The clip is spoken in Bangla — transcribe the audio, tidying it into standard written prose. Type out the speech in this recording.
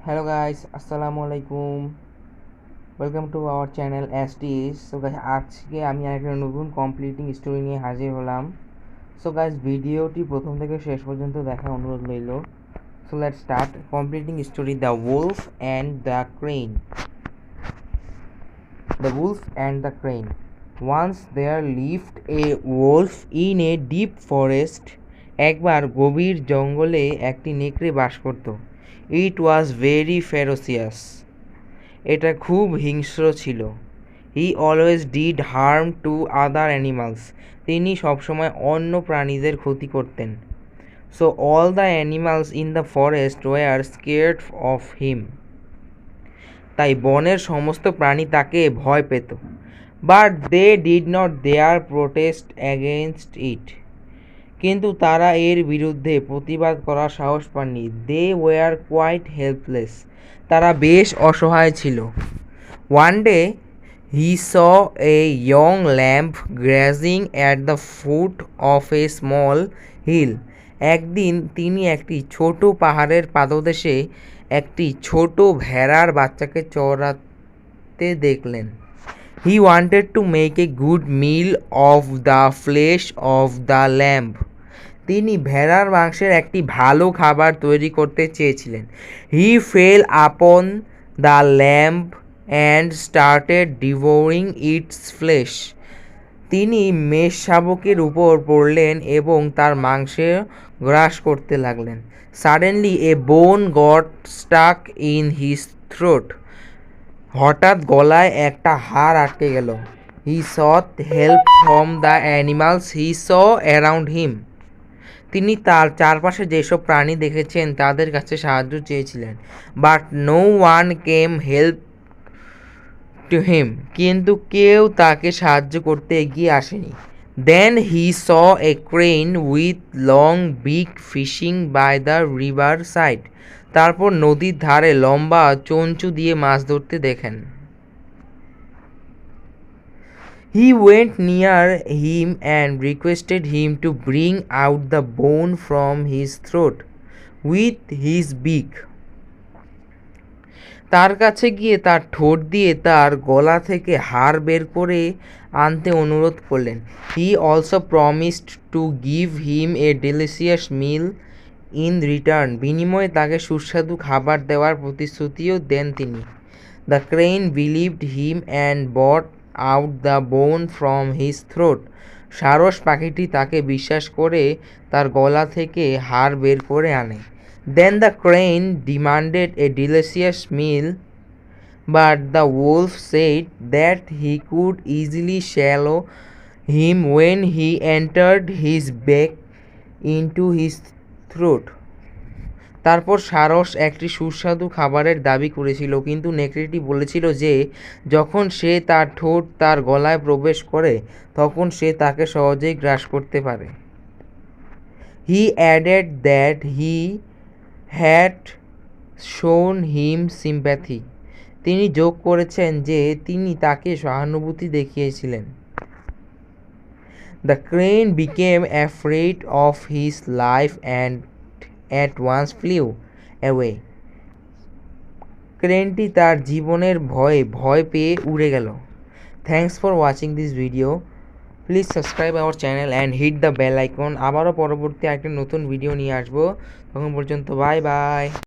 Hello guys, আসসালামু আলাইকুম। Welcome to our channel STS. So guys, আজকে আমি একটা নতুন কমপ্লিটিং স্টোরি নিয়ে হাজির হলাম। সো গাইস, ভিডিওটি প্রথম থেকে শেষ পর্যন্ত দেখার অনুরোধ রইল। So let's start completing story the wolf and the crane. The wolf and the crane. Once there lived a wolf in a deep forest. একবার গভীর জঙ্গলে একটি নেকড়ে বাস করত। It was very ferocious. এটা খুব হিংস্র ছিল। He always did harm to other animals. তিনি সবসময় অন্য প্রাণীদের ক্ষতি করতেন। So all the animals in the forest were scared of him. তাই বনের সমস্ত প্রাণী তাকে ভয় পেত। But they did not their protest against it. কিন্তু তারা এর বিরুদ্ধে প্রতিবাদ করার সাহস পাননি। They were quite helpless. তারা বেশ অসহায় ছিল। One day he saw a young lamb grazing at the foot of a small hill. একদিন তিনি একটি ছোট পাহাড়ের পাদদেশে একটি ছোট ভেড়ার বাচ্চাকে চড়াতে দেখলেন। He wanted to make a good meal of the flesh of the lamb. তিনি ভেড়ার মাংসের একটি ভালো খাবার তৈরি করতে চেয়েছিলেন। He fell upon the lamb and started devouring its flesh. তিনি মেষ শাবকের উপর পড়লেন এবং তার মাংসে গ্রাস করতে লাগলেন। Suddenly a bone got stuck in his throat. হঠাৎ গলায় একটা হাড় আটকে গেল। He sought help from the animals he saw around him. তিনি তার চারপাশে যেসব প্রাণী দেখেছেন তাদের কাছে সাহায্য চেয়েছিলেন। But no one came help to him. কিন্তু কেউ তাকে সাহায্য করতে এগিয়ে আসেনি। Then he saw a crane with long big fishing by the river side. তারপর নদীর ধারে লম্বা চঞ্চু দিয়ে মাছ ধরতে দেখেন। He went near him and requested him to bring out the bone from his throat with his beak. তার কাছে গিয়ে তার ঠোঁট দিয়ে তার গলা থেকে হাড় বের করে আনতে অনুরোধ করলেন। He also promised to give him a delicious meal in return. বিনিময়ে তাকে সুস্বাদু খাবার দেওয়ার প্রতিশ্রুতিও দেন তিনি। The crane believed him and brought out the bone from his throat. সারস পাখিটি তাকে বিশ্বাস করে তার গলা থেকে হাড় বের করে আনে। Then the crane demanded a delicious meal, but the wolf said that he could easily swallow him when he entered his beak into his throat. তারপর সারস একটি সুস্বাদু খাবারের দাবি করেছিল, কিন্তু নেকড়েটি বলেছিল যে যখন সে তার ঠোঁট তার গলায় প্রবেশ করে তখন সে তাকে সহজেই গ্রাস করতে পারে। He added that he had শোন হিম সিম্প্যাথি। তিনি যোগ করেছেন যে তিনি তাকে সহানুভূতি দেখিয়েছিলেন। The crane became afraid of his life and at once flew away. ক্রেনটি তার জীবনের ভয় পেয়ে উড়ে গেল। Thanks for watching this video. Please subscribe our channel and hit the bell icon. আবারও পরবর্তী একটা নতুন ভিডিও নিয়ে আসবো। তখন পর্যন্ত বাই বাই।